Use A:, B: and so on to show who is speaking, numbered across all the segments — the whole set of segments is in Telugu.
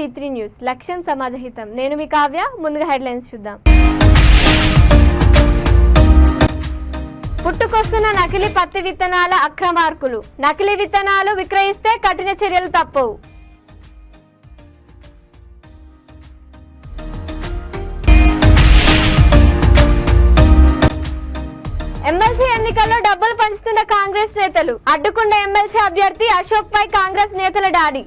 A: V3 న్యూస్ లక్ష్యం సమాజహితం. నేను మీ కావ్య. ముందుగా హెడ్లైన్స్ చూద్దాం. పుట్టుకొస్తున్న నకిలీ పత్తి విత్తనాల అక్రమార్కులు. నకిలీ విత్తనాలు విక్రయిస్తే కఠిన చర్యలు తప్పవు. ఎమ్మెల్సీ ఎన్నికల్లో డబ్బులు పంచుతున్న కాంగ్రెస్ నేతలు. అడ్డుకున్న ఎమ్మెల్సీ అభ్యర్థి అశోక్ పై కాంగ్రెస్ నేతల దాడి.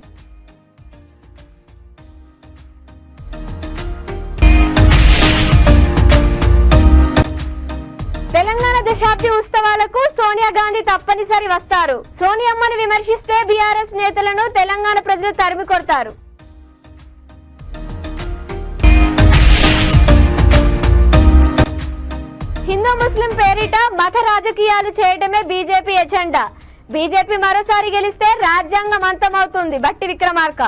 A: తెలంగాణ దశాబ్ది ఉత్సవాలకు సోనియా గాంధీ తప్పనిసరి వస్తారు. సోనియమ్మను విమర్శిస్తే బీఆర్ఎస్ నేతలను తెలంగాణ ప్రజలు తరిమి కొడతారు. హిందూ ముస్లిం పేరిట మత రాజకీయాలు చేయడమే బీజేపీ ఎజెండా. బీజేపీ మరోసారి గెలిస్తే రాజ్యాంగం అంతమవుతుంది. బట్టి విక్రమార్క.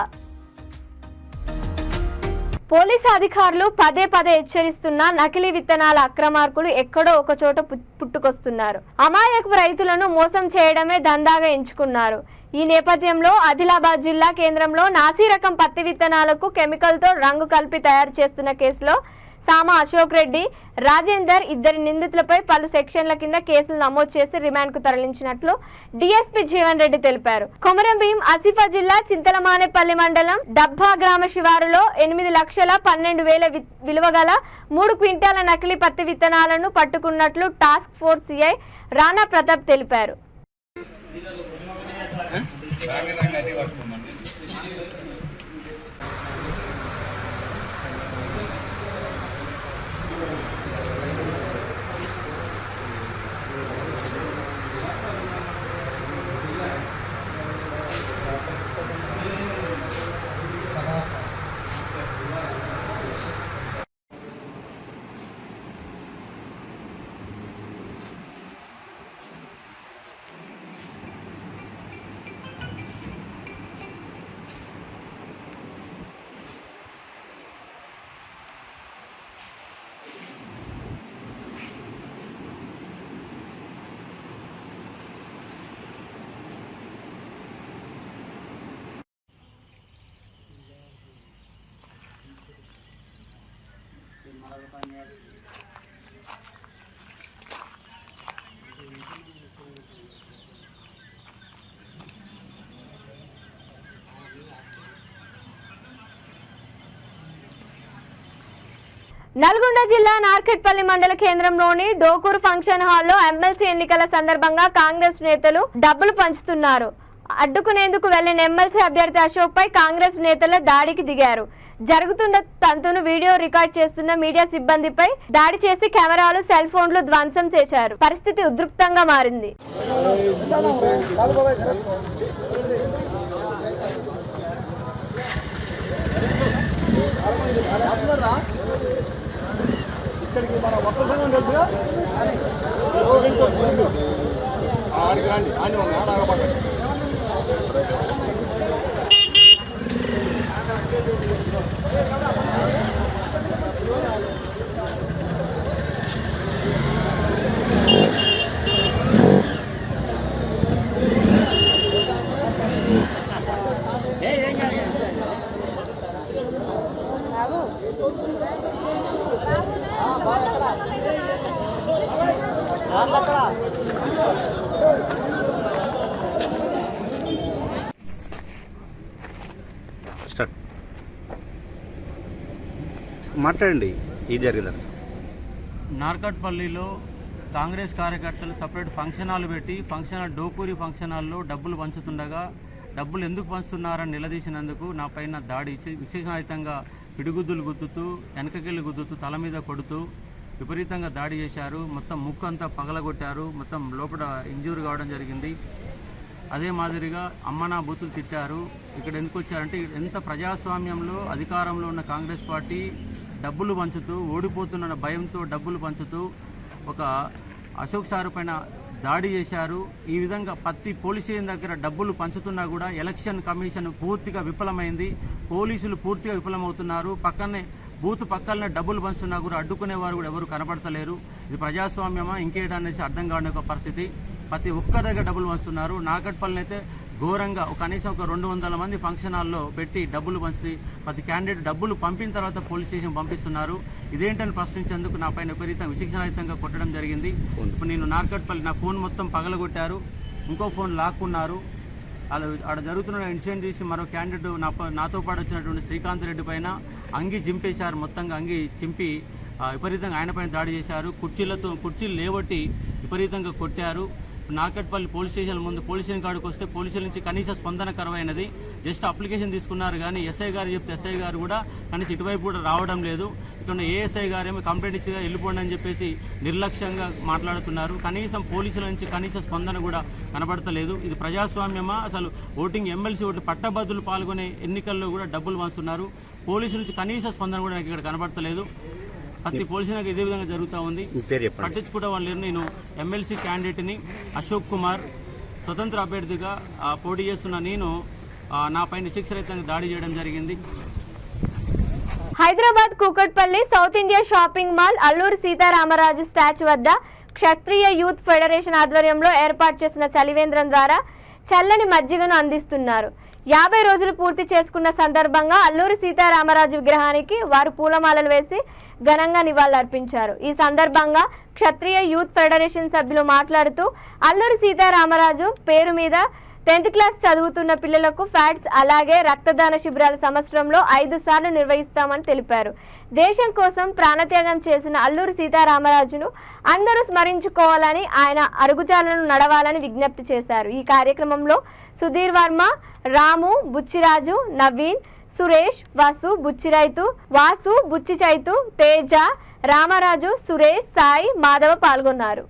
A: పోలీసు అధికారులు పదే పదే హెచ్చరిస్తున్న నకిలీ విత్తనాల అక్రమార్కులు ఎక్కడో ఒక చోట పుట్టుకొస్తున్నారు. అమాయకపు రైతులను మోసం చేయడమే దందాగా ఎంచుకున్నారు. ఈ నేపథ్యంలో ఆదిలాబాద్ జిల్లా కేంద్రంలో నాసీ రకం పత్తి విత్తనాలకు కెమికల్తో రంగు కలిపి తయారు చేస్తున్న కేసులో సామ అశోక్ రెడ్డి, రాజేందర్ ఇద్దరి నిందితులపై పలు సెక్షన్ల కింద కేసులు నమోదు చేసి రిమాండ్ కు తరలించినట్లు డీఎస్పీ జీవన్ రెడ్డి తెలిపారు. కొమరం భీం ఆసిఫా జిల్లా చింతలమానేపల్లి మండలం డబ్బా గ్రామ శివారులో 8,12,000 విలువగల 3 క్వింటాల నకిలీ పత్తి విత్తనాలను పట్టుకున్నట్లు task force CI Rana Pratap తెలిపారు. నల్గొండ జిల్లా నార్కెట్పల్లి మండల కేంద్రంలోని డోకూరు ఫంక్షన్ హాల్లో ఎమ్మెల్సీ ఎన్నికల సందర్భంగా కాంగ్రెస్ నేతలు డబ్బులు పంచుతున్నారు. అడ్డుకునేందుకు వెళ్లిన ఎమ్మెల్సీ అభ్యర్థి అశోక్ పై కాంగ్రెస్ నేతలు దాడికి దిగారు. జరుగుతున్న తంతును వీడియో రికార్డ్ చేస్తున్న మీడియా సిబ్బందిపై దాడి చేసి కెమెరాలు, సెల్ ఫోన్లు ధ్వంసం చేశారు. పరిస్థితి ఉద్రిక్తంగా మారింది.
B: ఇక్కడికి మన ఒక్క సంఘం తెలుసుగా ఆడికి రండి అని ఆడపడండి.
C: మాట్లాడండి. ఇది జరిగిందని
D: నార్కట్పల్లిలో కాంగ్రెస్ కార్యకర్తలు సపరేట్ ఫంక్షన్ హాల్ పెట్టి ఫంక్షన్ హాల్ డోకూరి ఫంక్షన్ హాల్లో డబ్బులు పంచుతుండగా డబ్బులు ఎందుకు పంచుతున్నారని నిలదీసినందుకు నా పైన దాడి విశేషాయుతంగా పిడిగుద్దులు గుద్దుతూ, వెనకకెళ్ళి గుద్దుతూ, తల మీద కొడుతూ విపరీతంగా దాడి చేశారు. మొత్తం ముక్కు అంతా పగలగొట్టారు. మొత్తం లోపల ఇంజ్యూర్ కావడం జరిగింది. అదే మాదిరిగా అమ్మనా బూతులు తిట్టారు. ఇక్కడ ఎందుకు వచ్చారంటే ఎంత ప్రజాస్వామ్యంలో అధికారంలో ఉన్న కాంగ్రెస్ పార్టీ డబ్బులు పంచుతూ, ఓడిపోతున్న భయంతో డబ్బులు పంచుతూ ఒక అశోక్ సార్ పైన దాడి చేశారు. ఈ విధంగా పత్తి పోలీస్ స్టేషన్ దగ్గర డబ్బులు పంచుతున్నా కూడా ఎలక్షన్ కమిషన్ పూర్తిగా విఫలమైంది. పోలీసులు పూర్తిగా విఫలమవుతున్నారు. బూత్ పక్కనే డబ్బులు పంచుతున్నా కూడా అడ్డుకునేవారు కూడా ఎవరు కనబడతలేరు. ఇది ప్రజాస్వామ్యమా ఇంకేటనేసి అర్థం కాని ఒక పరిస్థితి. ప్రతి ఒక్క దగ్గర డబ్బులు పంచుతున్నారు. నార్కట్పల్లిని అయితే ఘోరంగా కనీసం ఒక 200 మంది ఫంక్షన్ హాల్లో పెట్టి డబ్బులు పంచి ప్రతి క్యాండిడేట్ డబ్బులు పంపిన తర్వాత పోలీస్ స్టేషన్ పంపిస్తున్నారు. ఇదేంటని ప్రశ్నించేందుకు నా పైన విపరీతం విశిక్షణాయుతంగా కొట్టడం జరిగింది. ఇప్పుడు నేను నార్కట్పల్లి నా ఫోన్ మొత్తం పగలగొట్టారు, ఇంకో ఫోన్ లాక్కున్నారు. ఆడ జరుగుతున్న ఇన్సిడెంట్ తీసి మరో క్యాండిడేట్ నాతో పాటు వచ్చినటువంటి శ్రీకాంత్ రెడ్డి పైన అంగి చింపేశారు. మొత్తంగా అంగి చింపి విపరీతంగా ఆయన పైన దాడి చేశారు. కుర్చీలు లేవట్టి విపరీతంగా కొట్టారు. నార్కట్పల్లి పోలీస్ స్టేషన్ ముందు పోలీస్ స్టేషన్ కాడికి వస్తే పోలీసుల నుంచి కనీస స్పందన కరువైనది. జస్ట్ అప్లికేషన్ తీసుకున్నారు కానీ ఎస్ఐ గారు చెప్తే ఎస్ఐ గారు కూడా కనీసం ఇటువైపు కూడా రావడం లేదు. ఇక్కడ ఏఎస్ఐ గారు ఏమో కంప్లైంట్ ఇచ్చి వెళ్ళిపోండి అని చెప్పేసి నిర్లక్ష్యంగా మాట్లాడుతున్నారు. కనీసం పోలీసుల నుంచి కనీస స్పందన కూడా కనబడతలేదు. ఇది ప్రజాస్వామ్యమా? అసలు ఓటింగ్ ఎమ్మెల్సీ ఓట్లు పట్టభద్రులు పాల్గొనే ఎన్నికల్లో కూడా డబ్బులు పంచుతున్నారు. పోలీసుల నుంచి కనీస స్పందన కూడా నాకు ఇక్కడ కనబడతలేదు. ప్రతి పోలీసులకు ఇదే విధంగా జరుగుతూ ఉంది. పట్టించుకుంటే వాళ్ళు లేరు. నేను ఎమ్మెల్సీ క్యాండిడేట్ని అశోక్ కుమార్, స్వతంత్ర అభ్యర్థిగా పోటీ చేస్తున్న నేను నా పైన విచక్షణరహితంగా దాడి చేయడం జరిగింది.
A: Hyderabad Kukatpally south India shopping mall Alluri Sitaramaraju statue వద్ద క్షత్రియ యూత్ ఫెడరేషన్ ఆధ్వర్యంలో ఏర్పాటు చేసిన చలివేంద్రం ద్వారా చల్లని మజ్జిగను అందిస్తున్నారు. 50 రోజులు పూర్తి చేసుకున్న సందర్భంగా అల్లూరి సీతారామరాజు విగ్రహానికి వారు పూలమాలలు వేసి ఘనంగా నివాళులర్పించారు. ఈ సందర్భంగా క్షత్రియ యూత్ ఫెడరేషన్ సభ్యులు మాట్లాడుతూ అల్లూరి సీతారామరాజు పేరు మీద 10th క్లాస్ చదువుతున్న పిల్లలకు ఫ్యాట్స్ అలాగే రక్తదాన శిబిరాల సంవత్సరంలో 5 సార్లు నిర్వహిస్తామని తెలిపారు. దేశం కోసం ప్రాణత్యాగం చేసిన అల్లూరి సీతారామరాజును అందరూ స్మరించుకోవాలని, ఆయన అడుగుజాడలను నడవాలని విజ్ఞప్తి చేశారు. ఈ కార్యక్రమంలో సుధీర్ వర్మ, రాము, బుచ్చిరాజు, నవీన్, సురేష్, వాసు, బుచ్చి చైతు, తేజ, రామరాజు, సురేష్, సాయి, మాధవ పాల్గొన్నారు.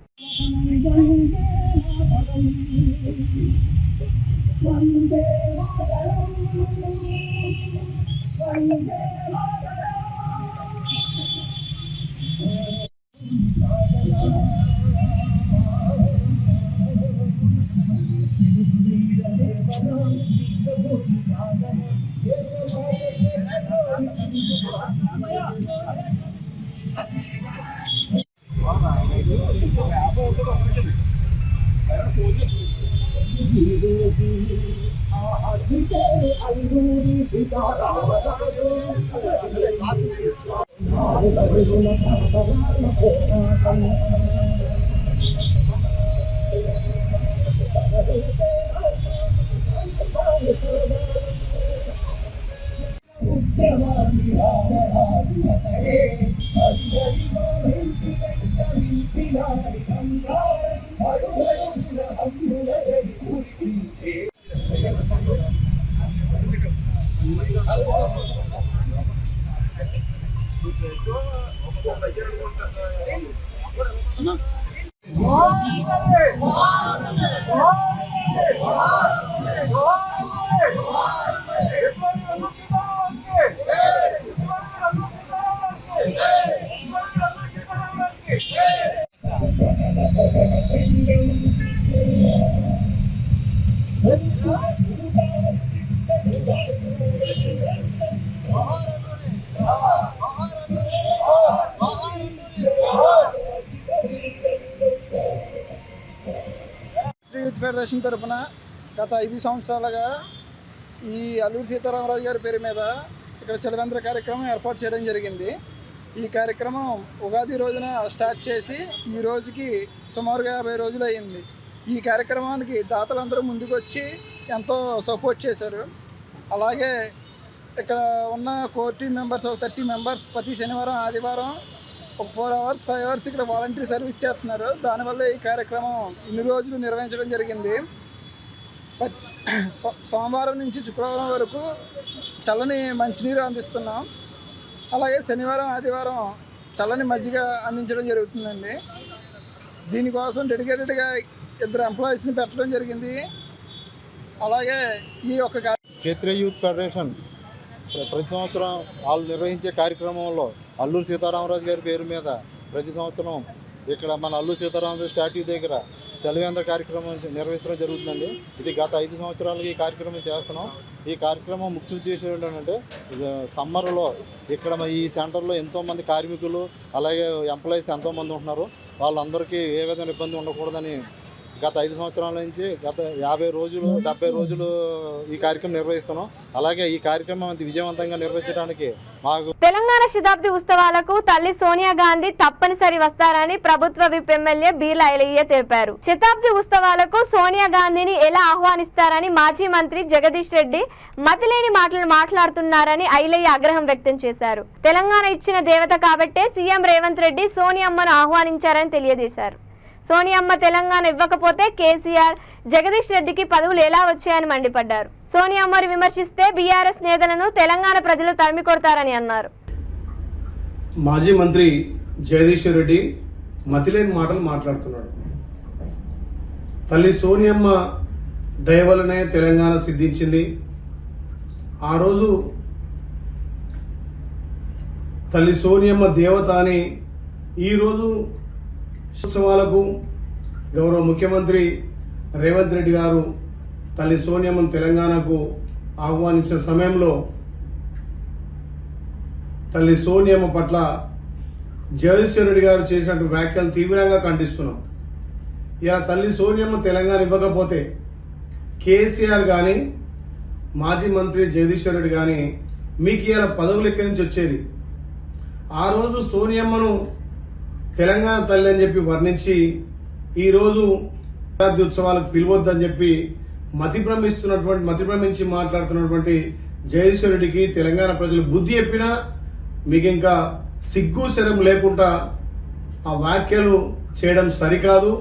E: యూత్ ఫెడరేషన్ తరఫున గత 5 సంవత్సరాలుగా ఈ అల్లూరి సీతారామరాజు గారి పేరు మీద ఇక్కడ చలివేంద్ర కార్యక్రమం ఏర్పాటు చేయడం జరిగింది. ఈ కార్యక్రమం ఉగాది రోజున స్టార్ట్ చేసి ఈ రోజుకి సుమారుగా 50 రోజులు అయింది. ఈ కార్యక్రమానికి దాతలందరూ ముందుకు వచ్చి ఎంతో సపోర్ట్ చేశారు. అలాగే ఇక్కడ ఉన్న కోర్ టీమ్ మెంబర్స్ ఒక 30 మెంబర్స్ ప్రతి శనివారం ఆదివారం ఒక 4 hours 5 hours ఇక్కడ వాలంటరీ సర్వీస్ చేస్తున్నారు. దానివల్ల ఈ కార్యక్రమం ఇన్ని రోజులు నిర్వహించడం జరిగింది. సోమవారం నుంచి శుక్రవారం వరకు చల్లని మంచినీరు అందిస్తున్నాం. అలాగే శనివారం ఆదివారం చల్లని మజ్జిగ అందించడం జరుగుతుందండి. దీనికోసం డెడికేటెడ్గా 2 ఎంప్లాయీస్ని పెట్టడం జరిగింది. అలాగే ఈ యొక్క
B: క్షత్రియ యూత్ ఫెడరేషన్ ప్రతి సంవత్సరం వాళ్ళు నిర్వహించే కార్యక్రమంలో అల్లూరి సీతారామరాజు గారి పేరు మీద ప్రతి సంవత్సరం ఇక్కడ మన అల్లూరి సీతారామరాజు స్టాట్యూ దగ్గర చలివేంద్ర కార్యక్రమం నిర్వహించడం జరుగుతుందండి. ఇది గత 5 సంవత్సరాలుగా ఈ కార్యక్రమం చేస్తున్నాం. ఈ కార్యక్రమం ముఖ్య ఉద్దేశం ఏంటంటే సమ్మర్లో ఇక్కడ ఈ సెంటర్లో ఎంతోమంది కార్మికులు అలాగే ఎంప్లాయీస్ ఎంతోమంది ఉంటున్నారు. వాళ్ళందరికీ ఏ విధమైన ఇబ్బంది ఉండకూడదని గత 5 సంవత్సరాల నుంచి గత 50 రోజులు 70 రోజులు ఈ కార్యక్రమం నిర్వహిస్తున్నాం. అలాగే ఈ కార్యక్రమం విజయవంతంగా నిర్వహించడానికి మాకు
A: తెలంగాణ శతాబ్ది ఉత్సవాలకు తల్లి సోనియా గాంధీ తప్పనిసరి వస్తారని ప్రభుత్వ విప్ ఎమ్మెల్యే బీర్లా ఐలయ్య తెలిపారు. శతాబ్ది ఉత్సవాలకు సోనియా గాంధీని ఎలా ఆహ్వానిస్తారని మాజీ మంత్రి జగదీష్ రెడ్డి మతిలేని మాటలు మాట్లాడుతున్నారని ఐలయ్య ఆగ్రహం వ్యక్తం చేశారు. తెలంగాణ ఇచ్చిన దేవత కాబట్టే సీఎం రేవంత్ రెడ్డి సోనియమ్మను ఆహ్వానించారని తెలియజేశారు. సోనియమ్మ తెలంగాణ ఇవ్వకపోతే కేసీఆర్ జగదీష్ రెడ్డికి పదవులు ఎలా వచ్చాయని మండిపడ్డారు. సోనియమ్మను విమర్శిస్తే బీఆర్ఎస్ నేతలను తెలంగాణ ప్రజలు తరిమి కొడతారని అన్నారు.
F: మాజీ మంత్రి జగదీష్ రెడ్డి మతిలేని మాటలు మాట్లాడుతున్నాడు. తల్లి సోనియమ్మ దయ వల్లనే తెలంగాణ సిద్ధించింది. ఆ రోజు తల్లి సోనియమ్మ దేవత అని ఈరోజు ఉత్సవాలకు గౌరవ ముఖ్యమంత్రి రేవంత్ రెడ్డి గారు తల్లి సోనియమ్మను తెలంగాణకు ఆహ్వానించిన సమయంలో తల్లి సోనియమ్మ పట్ల జగదీష్ రెడ్డి గారు చేసినట్టు వ్యాఖ్యలు తీవ్రంగా ఖండిస్తున్నాం. ఇలా తల్లి సోనియమ్మ తెలంగాణ ఇవ్వకపోతే కేసీఆర్ కానీ మాజీ మంత్రి జగదీష్ రెడ్డి కానీ మీకు ఇలా పదవులు ఎక్కడి నుంచి వచ్చేది? ఆ రోజు సోనియమ్మను తెలంగాణ తల్లి అని చెప్పి వర్ణించి ఈరోజు శతాబ్ది ఉత్సవాలకు పిలవద్దని చెప్పి మతి భ్రమించి మాట్లాడుతున్నటువంటి జగదీష్ రెడ్డికి తెలంగాణ ప్రజలు బుద్ధి చెప్పినా మీకు ఇంకా సిగ్గు శరం లేకుండా ఆ వ్యాఖ్యలు చేయడం సరికాదు.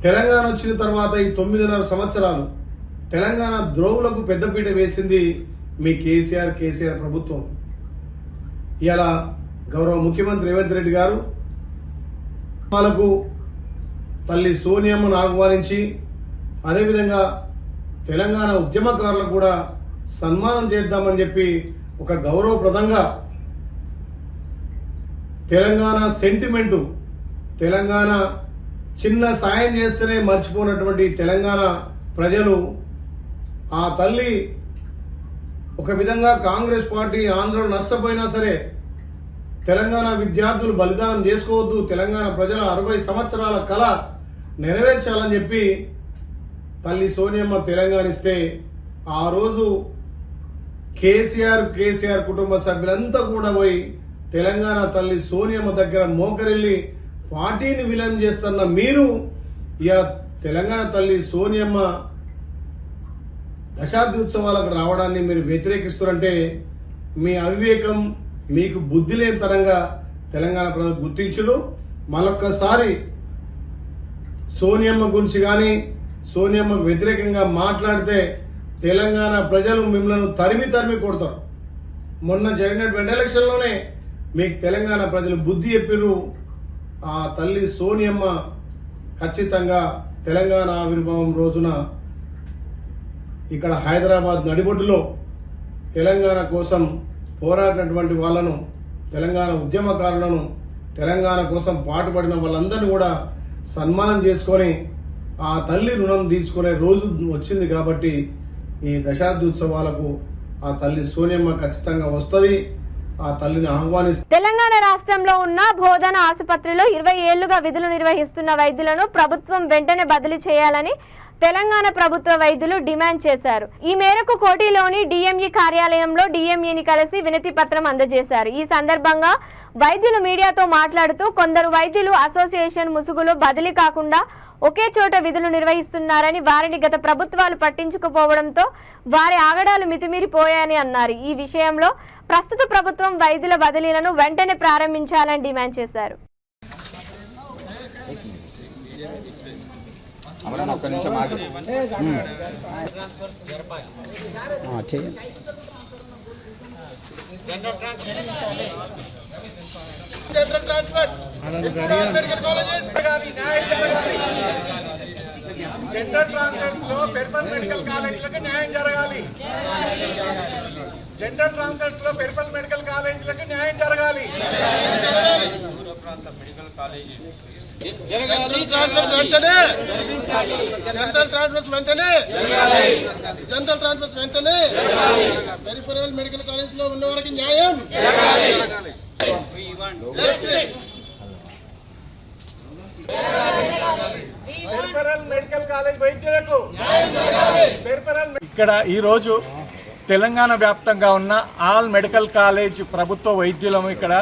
F: తెలంగాణ వచ్చిన తర్వాత ఈ 9.5 సంవత్సరాలు తెలంగాణ ద్రోవులకు పెద్దపీట వేసింది మీ కేసీఆర్ ప్రభుత్వం. ఇలా గౌరవ ముఖ్యమంత్రి రేవంత్ రెడ్డి గారు వాళ్ళకు తల్లి సోనియమ్మను ఆహ్వానించి అదేవిధంగా తెలంగాణ ఉద్యమకారులకు కూడా సన్మానం చేద్దామని చెప్పి ఒక గౌరవప్రదంగా తెలంగాణ సెంటిమెంటు, తెలంగాణ చిన్న సాయం చేస్తేనే మర్చిపోయినటువంటి తెలంగాణ ప్రజలు ఆ తల్లి ఒక విధంగా కాంగ్రెస్ పార్టీ ఆంధ్రలో నష్టపోయినా సరే తెలంగాణ విద్యార్థులు బలిదానం చేసుకోవద్దు, తెలంగాణ ప్రజల 60 సంవత్సరాల కళ నెరవేర్చాలని చెప్పి తల్లి సోనియమ్మ తెలంగాణ ఇస్తే ఆ రోజు కేసీఆర్ కుటుంబ సభ్యులంతా కూడా పోయి తెలంగాణ తల్లి సోనియమ్మ దగ్గర మోకరిల్లి పార్టీని విలీనం చేస్తున్న మీరు ఇక తెలంగాణ తల్లి సోనియమ్మ దశాబ్ది ఉత్సవాలకు రావడాన్ని మీరు వ్యతిరేకిస్తారంటే మీ అవివేకం, మీకు బుద్ధి లేని తరంగా తెలంగాణ ప్రజలు గుర్తించరు. మరొక్కసారి సోనియమ్మ గురించి కానీ సోనియమ్మకు వ్యతిరేకంగా మాట్లాడితే తెలంగాణ ప్రజలు మిమ్మల్ని తరిమి కొడతారు. మొన్న జరిగినటువంటి ఎలక్షన్లోనే మీకు తెలంగాణ ప్రజలు బుద్ధి చెప్పిరు. ఆ తల్లి సోనియమ్మ ఖచ్చితంగా తెలంగాణ ఆవిర్భావం రోజున ఇక్కడ హైదరాబాద్ నడిబొడ్డులో తెలంగాణ కోసం పోరాడినటువంటి వాళ్ళను, తెలంగాణ ఉద్యమకారులను, తెలంగాణ కోసం పాటుపడిన వాళ్ళందరినీ కూడా సన్మానం చేసుకొని ఆ తల్లి రుణం తీర్చుకునే రోజు వచ్చింది. కాబట్టి ఈ దశాబ్ది ఉత్సవాలకు ఆ తల్లి సోనియమ్మ ఖచ్చితంగా వస్తుంది. ఆ తల్లిని ఆహ్వానిస్తుంది.
A: తెలంగాణ రాష్ట్రంలో ఉన్న బోధన ఆసుపత్రిలో 20 ఏళ్లుగా విధులు నిర్వహిస్తున్న వైద్యులను ప్రభుత్వం వెంటనే బదిలీ చేయాలని తెలంగాణ ప్రభుత్వ వైద్యులు డిమాండ్ చేశారు. ఈ మేరకు కోటిలోని డిఎంఈ కార్యాలయంలో డిఎంఈని కలిసి వినతి పత్రం అందజేశారు. ఈ సందర్భంగా వైద్యులు మీడియాతో మాట్లాడుతూ కొందరు వైద్యులు అసోసియేషన్ ముసుగులో బదిలీ కాకుండా ఒకే చోట విధులు నిర్వహిస్తున్నారని, వారిని గత ప్రభుత్వాలు పట్టించుకోపోవడంతో వారి ఆగడాలు మితిమీరిపోయాయని అన్నారు. ఈ విషయంలో ప్రస్తుత ప్రభుత్వం వైద్యుల బదిలీలను వెంటనే ప్రారంభించాలని డిమాండ్ చేశారు.
G: General transfer medical colleges general transfers లో పెర్ఫల్ మెడికల్ కాలేజీలకు న్యాయం జరగాలి. జనరల్ ట్రాన్స్ఫర్స్ లో పెర్ఫల్ మెడికల్ కాలేజీలకు న్యాయం జరగాలి. జనరల్ ట్రాన్స్ఫర్స్ వెంటనే పెరిఫెరల్ మెడికల్ కాలేజ్ లో ఉన్న వారికి న్యాయం జరగాలి. పెరిఫెరల్ మెడికల్ కాలేజ్ వైద్యులకు పెరిఫెరల్
H: ఇక్కడ ఈరోజు తెలంగాణ వ్యాప్తంగా ఉన్న ఆల్ మెడికల్ కాలేజ్ ప్రభుత్వ వైద్యులం ఇక్కడ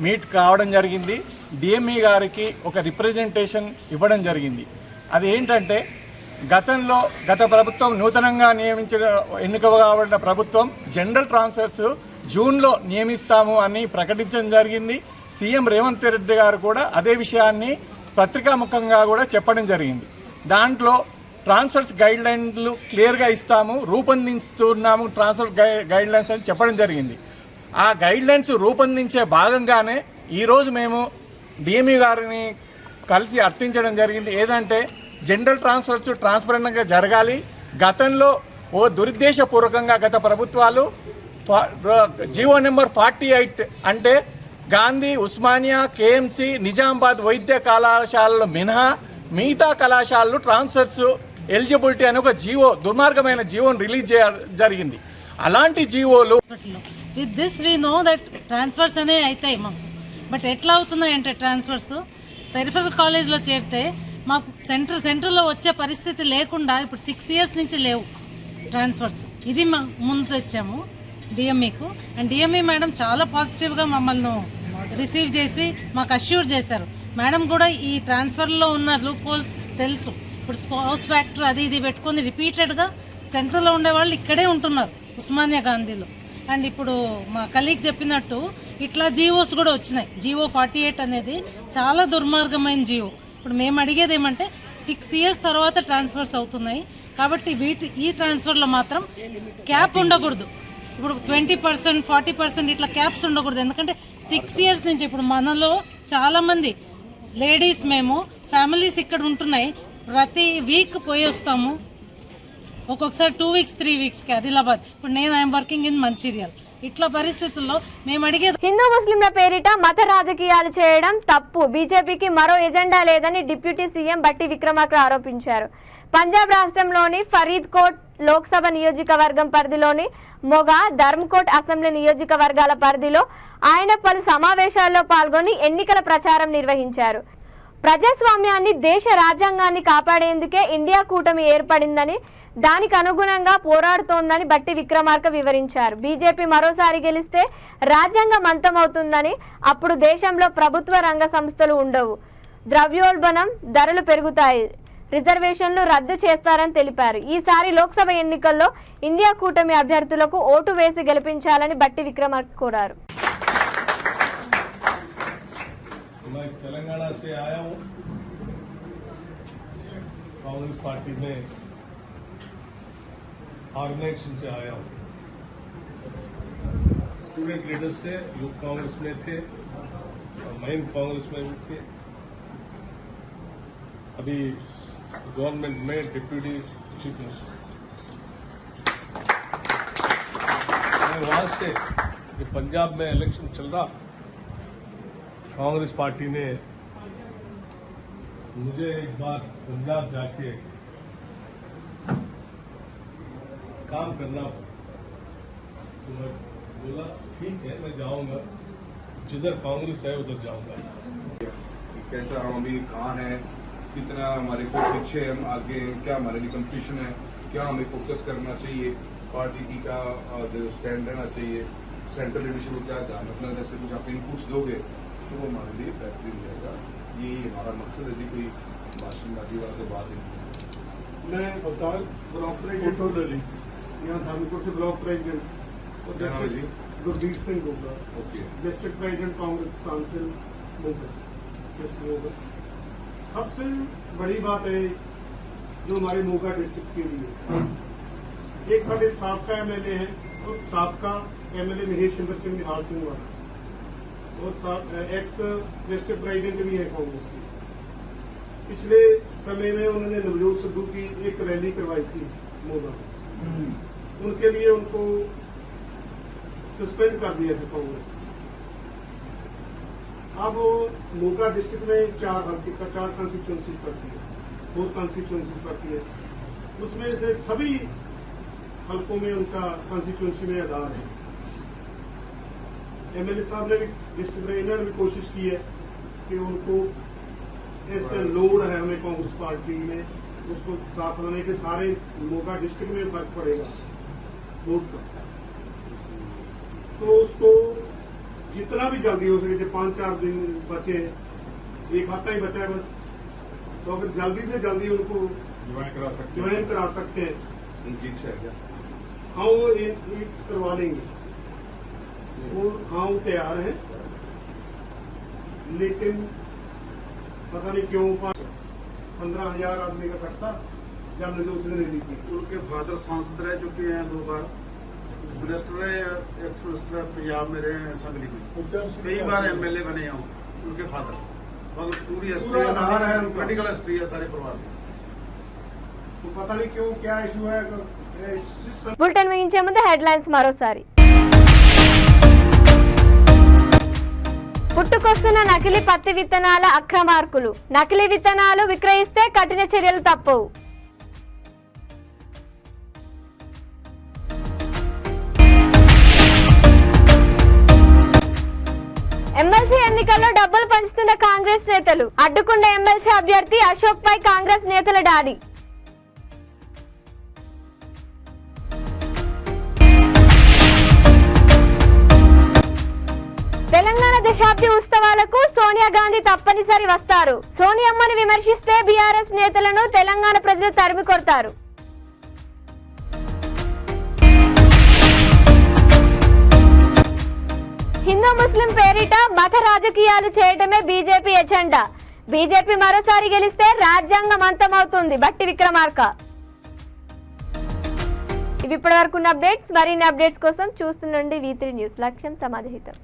H: మీట్ కావడం జరిగింది. డిఎంఈ గారికి ఒక రిప్రజెంటేషన్ ఇవ్వడం జరిగింది. అది ఏంటంటే గత ప్రభుత్వం నూతనంగా ఎన్నిక కాబడిన ప్రభుత్వం జనరల్ ట్రాన్స్ఫర్స్ జూన్లో నియమిస్తాము అని ప్రకటించడం జరిగింది. సీఎం రేవంత్ రెడ్డి గారు కూడా అదే విషయాన్ని పత్రికాముఖంగా కూడా చెప్పడం జరిగింది. దాంట్లో ట్రాన్స్ఫర్స్ గైడ్లైన్లు క్లియర్గా ఇస్తాము, రూపొందిస్తున్నాము ట్రాన్స్ఫర్ గైడ్లైన్స్ అని చెప్పడం జరిగింది. ఆ గైడ్లైన్స్ రూపొందించే భాగంగానే ఈరోజు మేము డిఎంఈ గారిని కలిసి అర్థించడం జరిగింది. ఏదంటే జనరల్ ట్రాన్స్ఫర్స్ ట్రాన్స్పరెంట్గా జరగాలి. గతంలో దురుద్దేశపూర్వకంగా గత ప్రభుత్వాలు జీవో నెంబర్ 48 అంటే గాంధీ, ఉస్మానియా, కేఎంసీ, నిజామాబాద్ వైద్య కళాశాలలు మినహా మిగతా కళాశాలలు ట్రాన్స్ఫర్స్ ఎలిజిబిలిటీ అని ఒక దుర్మార్గమైన జీవోను రిలీజ్ జరిగింది. అలాంటి జీవోలు
I: with this we know that transfers అనే అవుతాయి మాకు. బట్ ఎట్లా అవుతున్నాయంటే ట్రాన్స్ఫర్స్ పెరిఫెరల్ కాలేజ్లో చేరితే మాకు సెంటర్లో వచ్చే పరిస్థితి లేకుండా ఇప్పుడు 6 years నుంచి లేవు ట్రాన్స్ఫర్స్. ఇది ముందు తెచ్చాము డిఎంఈకు. అండ్ డిఎంఈ మేడం చాలా పాజిటివ్గా మమ్మల్ని రిసీవ్ చేసి మాకు అష్యూర్ చేశారు. మేడం కూడా ఈ ట్రాన్స్ఫర్లో ఉన్న లూప్ హోల్స్ తెలుసు. ఇప్పుడు స్పౌస్ ఫ్యాక్టర్ అది ఇది పెట్టుకొని రిపీటెడ్గా సెంటర్లో ఉండేవాళ్ళు ఇక్కడే ఉంటున్నారు ఉస్మానియా గాంధీలో. అండ్ ఇప్పుడు మా కలీగ్ చెప్పినట్టు ఇట్లా జీవోస్ కూడా వచ్చినాయి. జీవో 48 అనేది చాలా దుర్మార్గమైన జీవో. ఇప్పుడు మేము అడిగేది ఏమంటే 6 years తర్వాత ట్రాన్స్ఫర్స్ అవుతున్నాయి కాబట్టి ఈ ట్రాన్స్ఫర్లో మాత్రం క్యాప్ ఉండకూడదు. ఇప్పుడు 20%, 40% ఇట్లా క్యాప్స్ ఉండకూడదు. ఎందుకంటే 6 years నుంచి ఇప్పుడు మనలో చాలామంది లేడీస్ మేము ఫ్యామిలీస్ ఇక్కడ ఉంటున్నాయి. ప్రతి వీక్ పోయి వస్తాము, ఒక్కొక్కసారి 2 weeks 3 weeksకి ఆదిలాబాద్. ఇప్పుడు నేను ఐఎమ్ వర్కింగ్ ఇన్ మంచిర్యాల్. ఇట్లా పరిస్థితుల్లో మేము అడిగేది
A: హిందూ ముస్లింల పేరిట మత రాజకీయాలు చేయడం తప్పు. బీజేపీకి మరో ఎజెండా లేదని డిప్యూటీ సీఎం బట్టి విక్రమార్క ఆరోపించారు. పంజాబ్ రాష్ట్రంలోని ఫరీద్కోట్ లోక్సభ నియోజకవర్గం పరిధిలోని మొగ, ధర్మకోట్ అసెంబ్లీ నియోజకవర్గాల పరిధిలో ఆయన పలు సమావేశాల్లో పాల్గొని ఎన్నికల ప్రచారం నిర్వహించారు. ప్రజాస్వామ్యాన్ని, దేశ రాజ్యాంగాన్ని కాపాడేందుకే ఇండియా కూటమి ఏర్పడిందని, దానికి అనుగుణంగా పోరాడుతోందని బట్టి విక్రమార్క వివరించారు. బీజేపీ మరోసారి గెలిస్తే రాజ్యాంగం అంతమవుతుందని, అప్పుడు దేశంలో ప్రభుత్వ రంగ సంస్థలు ఉండవు, ద్రవ్యోల్బణం, ధరలు పెరుగుతాయి, రిజర్వేషన్లు రద్దు చేస్తారని తెలిపారు. ఈసారి లోక్సభ ఎన్నికల్లో ఇండియా కూటమి అభ్యర్థులకు ఓటు వేసి గెలిపించాలని బట్టి విక్రమార్క కోరారు.
J: मैं तेलंगाना से आया हूँ. कांग्रेस पार्टी में ऑर्गेनाइजेशन से आया हूँ. स्टूडेंट लीडर्स से यूथ कांग्रेस में थे और मेन कांग्रेस में भी थे. अभी गवर्नमेंट में डिप्यूटी चीफ मिनिस्टर. मैं वहां से पंजाब में इलेक्शन चल रहा, कांग्रेस पार्टी ने मुझे एक बार पंजाब जाके काम करना, तो मैं बोला ठीक है मैं जाऊंगा, जिधर कांग्रेस है उधर जाऊंगा.
K: कैसा हम अभी कहाँ हैं, कितना हमारे को पीछे हम आगे, क्या हमारे लिए कंफ्यूजन है, क्या हमें फोकस करना चाहिए, पार्टी की का जो स्टैंड रहना चाहिए, सेंट्रल लीडरशिप को क्या ध्यान रखना, जैसे कुछ आप इनपुट्स दोगे तो वो हमारे लिए बेहतरीन रहेगा. यही हमारा मकसद है जी. कोई भाषणबाजी वाली बात ही नहीं.
F: मैं अवतार ब्लॉक प्रेसिडेंट टोटली यहाँ धामीपुर से ब्लॉक प्रेसिडेंट
K: जी
F: गुरदीप सिंह होगा.
K: ओके.
F: डिस्ट्रिक्ट प्रेसिडेंट कांग्रेस सांसद होगा. सबसे बड़ी बात है जो हमारे मोगा डिस्ट्रिक्ट के लिए, एक साढ़े साबका एमएलए है और साबका एमएलए महेश सिंह निहाल सिंह वाला, और एक्स डिस्ट्रिक्ट प्रेसिडेंट भी है कांग्रेस की. पिछले समय में उन्होंने नवजोत सिद्धू की एक रैली करवाई थी मोगा, उनके लिए उनको सस्पेंड कर दिया था कांग्रेस. अब मोगा डिस्ट्रिक्ट में 4 कॉन्स्टिट्यूंसीज पड़ती है, 4 कॉन्स्टिट्यूंसीज पड़ती है. उसमें से सभी हल्कों में उनका कॉन्स्टिट्यूंसी में आधार है. एमएलए साहब ने भी डिस्ट्रिक्ट प्रेसिडेंट ने भी कोशिश की है कि उनको इस टाइम लोड है हमें कांग्रेस पार्टी में उसको साथ लाने के सारे मोगा डिस्ट्रिक्ट में फर्क पड़ेगा वोट का, तो उसको जितना भी जल्दी हो सके, 5-4 दिन बचे, एक हफ्ता ही बचा है बस, तो अगर जल्दी से जल्दी उनको ज्वाइन करा सकते हैं,
K: उनकी इच्छा है क्या?
F: हाँ वो एक करवा लेंगे, वो हाँ वो तैयार है, लेकिन पता नहीं क्यों 15,000 आदमी का कटता जब मुझे उसने नहीं दी थी।
E: उनके फादर सांसद रह चुके हैं 2 बार, मिनिस्टर रहे, एक्स मिनिस्टर पंजाब में रहे हैं असेंबली में, कई बार एमएलए बने हैं उनके फादर, मतलब पूरी हिस्ट्री है, पॉलिटिकल हिस्ट्री है सारे परिवार में,
F: तो पता नहीं क्यों क्या इशू है।
A: బులెటిన్ ముగించే ముందు హెడ్లైన్స్ మరోసారి. పుట్టుకొస్తున్న నకిలీ పత్తి విత్తనాల అక్రమార్కులు, నకిలీ విత్తనాలు విక్రయిస్తే కఠిన చర్యలు తప్పవు. ఎమ్మెల్సీ ఎన్నికల్లో డబ్బులు పంచుతున్న కాంగ్రెస్ నేతలు, అడ్డుకున్న ఎమ్మెల్సీ అభ్యర్థి అశోక్ పై కాంగ్రెస్ నేతల దాడి. తెలంగాణ దశాబ్ది ఉత్సవాలకు సోనియా గాంధీ తప్పనిసరి వస్తారు. సోనియమ్మను విమర్శిస్తే బీఆర్ఎస్ నేతలను తెలంగాణ ప్రజలు తరిమి కొడతారు. హిందూ ముస్లిం పేరిట మత రాజకీయాలు చేయడమే బీజేపీ ఎజెండా. బీజేపీ మరోసారి గెలిస్తే రాజ్యాంగం అంతమవుతుంది. బట్టి విక్రమార్క. ఇవి ఇప్పటివరకు ఉన్న అప్డేట్స్. మరిన్ని అప్డేట్స్ కోసం చూస్తుండండి V3 న్యూస్. లక్ష్యం సమాధిహితం.